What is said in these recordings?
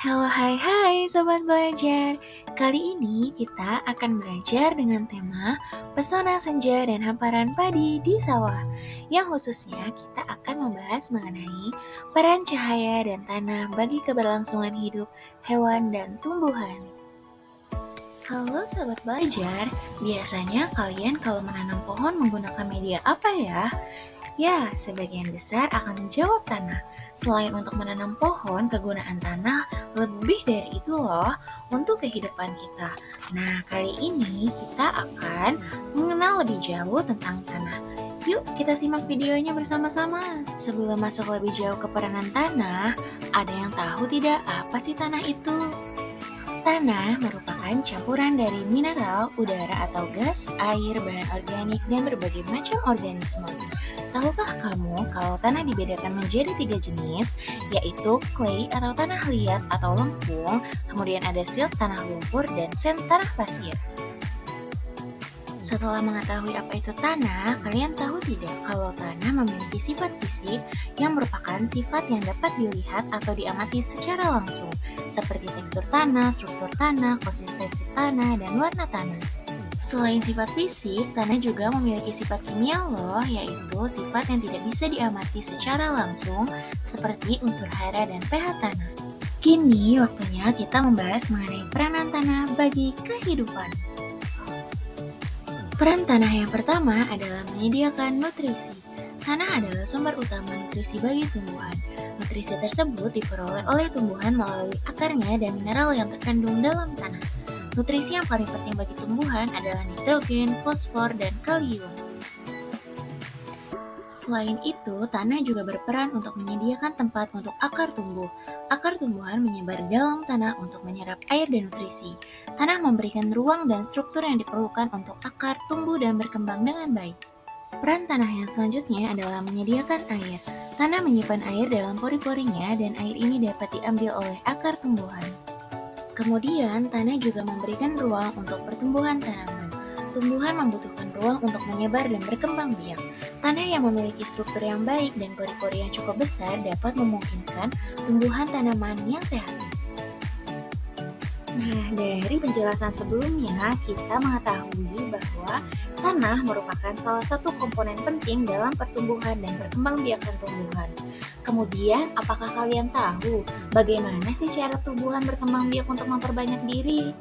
Halo, hai Sobat Belajar. Kali ini kita akan belajar dengan tema Pesona Senja dan Hamparan Padi di Sawah, yang khususnya kita akan membahas mengenai peran cahaya dan tanah bagi keberlangsungan hidup hewan dan tumbuhan. Halo Sobat Belajar, biasanya kalian kalau menanam pohon menggunakan media apa ya? Ya, sebagian besar akan menjawab tanah. Selain untuk menanam pohon, kegunaan tanah lebih dari itu loh untuk kehidupan kita. Nah, kali ini kita akan mengenal lebih jauh tentang tanah. Yuk, kita simak videonya bersama-sama. Sebelum masuk lebih jauh ke peranan tanah, ada yang tahu tidak apa sih tanah itu? Tanah merupakan campuran dari mineral, udara atau gas, air, bahan organik, dan berbagai macam organisme. Tahukah kamu kalau tanah dibedakan menjadi 3 jenis, yaitu clay atau tanah liat atau lempung, kemudian ada silt tanah lumpur, dan sand tanah pasir. Setelah mengetahui apa itu tanah, kalian tahu tidak kalau tanah memiliki sifat fisik yang merupakan sifat yang dapat dilihat atau diamati secara langsung, seperti tekstur tanah, struktur tanah, konsistensi tanah, dan warna tanah. Selain sifat fisik, tanah juga memiliki sifat kimia loh, yaitu sifat yang tidak bisa diamati secara langsung, seperti unsur hara dan pH tanah. Kini waktunya kita membahas mengenai peranan tanah bagi kehidupan. Peran tanah yang pertama adalah menyediakan nutrisi. Tanah adalah sumber utama nutrisi bagi tumbuhan. Nutrisi tersebut diperoleh oleh tumbuhan melalui akarnya dan mineral yang terkandung dalam tanah. Nutrisi yang paling penting bagi tumbuhan adalah nitrogen, fosfor, dan kalium. Selain itu, tanah juga berperan untuk menyediakan tempat untuk akar tumbuh. Akar tumbuhan menyebar dalam tanah untuk menyerap air dan nutrisi. Tanah memberikan ruang dan struktur yang diperlukan untuk akar tumbuh dan berkembang dengan baik. Peran tanah yang selanjutnya adalah menyediakan air. Tanah menyimpan air dalam pori-porinya dan air ini dapat diambil oleh akar tumbuhan. Kemudian, tanah juga memberikan ruang untuk pertumbuhan tanaman. Tumbuhan membutuhkan ruang untuk menyebar dan berkembang biak. Tanah yang memiliki struktur yang baik dan pori-pori yang cukup besar dapat memungkinkan tumbuhan tanaman yang sehat. Nah, dari penjelasan sebelumnya, kita mengetahui bahwa tanah merupakan salah satu komponen penting dalam pertumbuhan dan perkembangbiakan tumbuhan. Kemudian, apakah kalian tahu bagaimana sih cara tumbuhan berkembang biak untuk memperbanyak diri?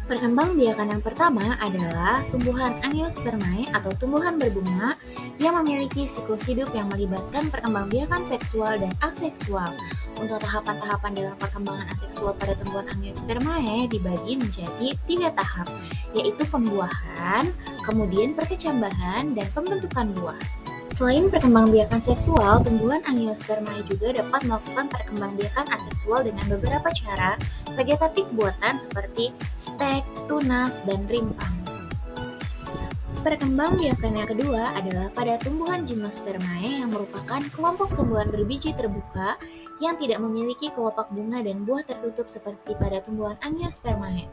Perkembangbiakan yang pertama adalah tumbuhan Angiospermae atau tumbuhan berbunga yang memiliki siklus hidup yang melibatkan perkembangbiakan seksual dan aseksual. Untuk tahapan-tahapan dalam perkembangan aseksual pada tumbuhan Angiospermae dibagi menjadi 3 tahap, yaitu pembuahan, kemudian perkecambahan, dan pembentukan buah. Selain perkembangbiakan seksual, tumbuhan Angiospermae juga dapat melakukan perkembangbiakan aseksual dengan beberapa cara vegetatif buatan seperti stek, tunas, dan rimpang. Perkembangbiakan yang kedua adalah pada tumbuhan Gymnospermae yang merupakan kelompok tumbuhan berbiji terbuka yang tidak memiliki kelopak bunga dan buah tertutup seperti pada tumbuhan Angiospermae.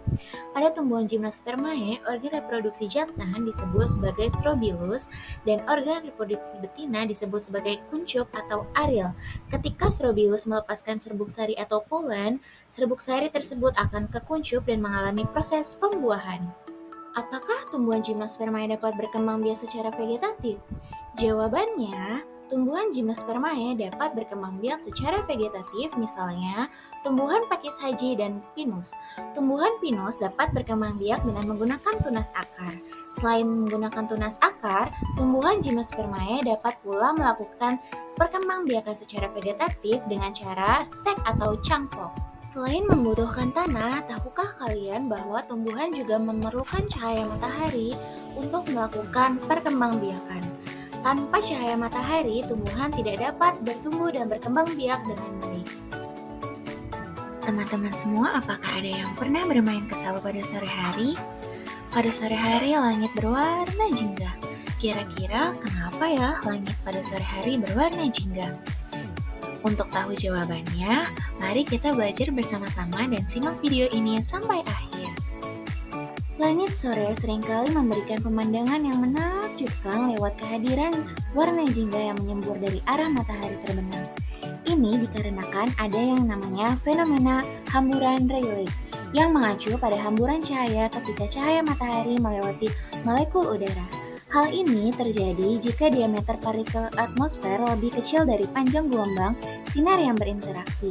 Pada tumbuhan Gymnospermae, organ reproduksi jantan disebut sebagai strobilus dan organ reproduksi betina disebut sebagai kuncup atau aril. Ketika strobilus melepaskan serbuk sari atau polen, serbuk sari tersebut akan kekuncup dan mengalami proses pembuahan. Apakah tumbuhan Gymnospermae dapat berkembang biak secara vegetatif? Jawabannya, tumbuhan Gymnospermae dapat berkembang biak secara vegetatif, misalnya tumbuhan pakis haji dan pinus. Tumbuhan pinus dapat berkembang biak dengan menggunakan tunas akar. Selain menggunakan tunas akar, tumbuhan Gymnospermae dapat pula melakukan perkembangbiakan secara vegetatif dengan cara stek atau cangkok. Selain membutuhkan tanah, tahukah kalian bahwa tumbuhan juga memerlukan cahaya matahari untuk melakukan perkembangbiakan? Tanpa cahaya matahari, tumbuhan tidak dapat bertumbuh dan berkembang biak dengan baik. Teman-teman semua, apakah ada yang pernah bermain ke sawah pada sore hari? Pada sore hari, langit berwarna jingga. Kira-kira kenapa ya langit pada sore hari berwarna jingga? Untuk tahu jawabannya, mari kita belajar bersama-sama dan simak video ini sampai akhir. Langit sore seringkali memberikan pemandangan yang menakjubkan lewat kehadiran warna jingga yang menyembur dari arah matahari terbenam. Ini dikarenakan ada yang namanya fenomena hamburan Rayleigh yang mengacu pada hamburan cahaya ketika cahaya matahari melewati molekul udara. Hal ini terjadi jika diameter partikel atmosfer lebih kecil dari panjang gelombang sinar yang berinteraksi.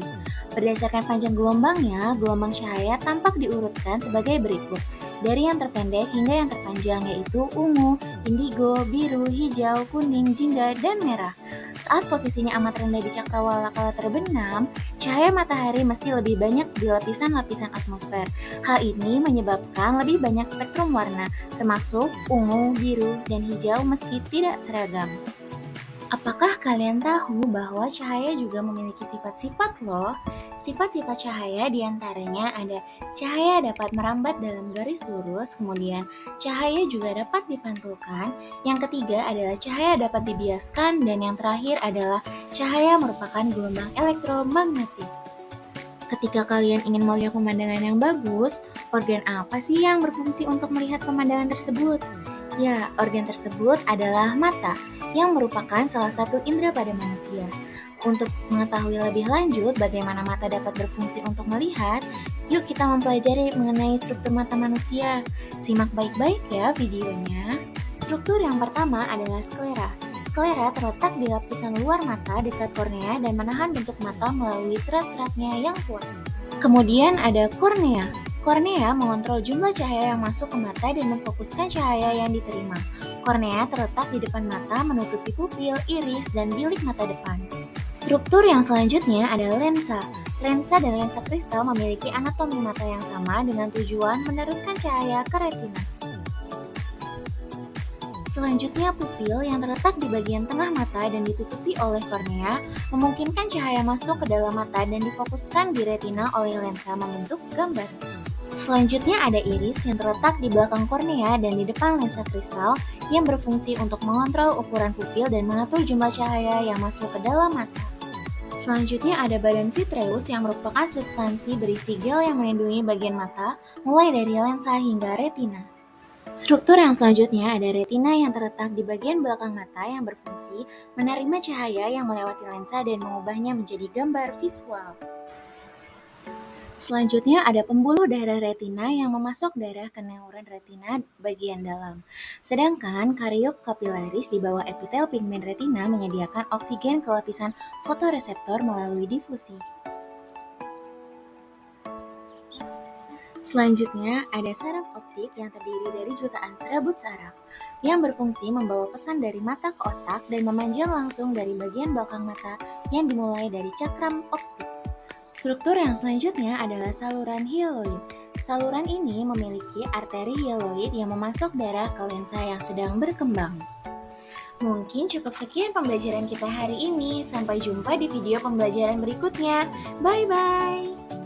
Berdasarkan panjang gelombangnya, gelombang cahaya tampak diurutkan sebagai berikut. Dari yang terpendek hingga yang terpanjang, yaitu ungu, indigo, biru, hijau, kuning, jingga, dan merah. Saat posisinya amat rendah di cakrawala kala terbenam, cahaya matahari mesti lebih banyak di lapisan-lapisan atmosfer. Hal ini menyebabkan lebih banyak spektrum warna, termasuk ungu, biru, dan hijau meski tidak seragam. Apakah kalian tahu bahwa cahaya juga memiliki sifat-sifat loh? Sifat-sifat cahaya diantaranya ada cahaya dapat merambat dalam garis lurus, kemudian cahaya juga dapat dipantulkan, yang ketiga adalah cahaya dapat dibiaskan, dan yang terakhir adalah cahaya merupakan gelombang elektromagnetik. Ketika kalian ingin melihat pemandangan yang bagus, organ apa sih yang berfungsi untuk melihat pemandangan tersebut? Ya, organ tersebut adalah mata, yang merupakan salah satu indera pada manusia. Untuk mengetahui lebih lanjut bagaimana mata dapat berfungsi untuk melihat, yuk kita mempelajari mengenai struktur mata manusia. Simak baik-baik ya videonya. Struktur yang pertama adalah sklera. Sklera terletak di lapisan luar mata dekat kornea dan menahan bentuk mata melalui serat-seratnya yang kuat. Kemudian ada kornea. Kornea mengontrol jumlah cahaya yang masuk ke mata dan memfokuskan cahaya yang diterima. Kornea terletak di depan mata menutupi pupil, iris, dan bilik mata depan. Struktur yang selanjutnya adalah lensa. Lensa dan lensa kristal memiliki anatomi mata yang sama dengan tujuan meneruskan cahaya ke retina. Selanjutnya pupil yang terletak di bagian tengah mata dan ditutupi oleh kornea memungkinkan cahaya masuk ke dalam mata dan difokuskan di retina oleh lensa membentuk gambar. Selanjutnya ada iris yang terletak di belakang kornea dan di depan lensa kristal yang berfungsi untuk mengontrol ukuran pupil dan mengatur jumlah cahaya yang masuk ke dalam mata. Selanjutnya ada badan vitreus yang merupakan substansi berisi gel yang melindungi bagian mata mulai dari lensa hingga retina. Struktur yang selanjutnya ada retina yang terletak di bagian belakang mata yang berfungsi menerima cahaya yang melewati lensa dan mengubahnya menjadi gambar visual. Selanjutnya ada pembuluh darah retina yang memasok darah ke neuron retina bagian dalam. Sedangkan kariok kapilaris di bawah epitel pigmen retina menyediakan oksigen ke lapisan fotoreseptor melalui difusi. Selanjutnya ada saraf optik yang terdiri dari jutaan serabut saraf yang berfungsi membawa pesan dari mata ke otak dan memanjang langsung dari bagian belakang mata yang dimulai dari cakram optik. Struktur yang selanjutnya adalah saluran hieloid. Saluran ini memiliki arteri hieloid yang memasok darah ke lensa yang sedang berkembang. Mungkin cukup sekian pembelajaran kita hari ini. Sampai jumpa di video pembelajaran berikutnya. Bye-bye!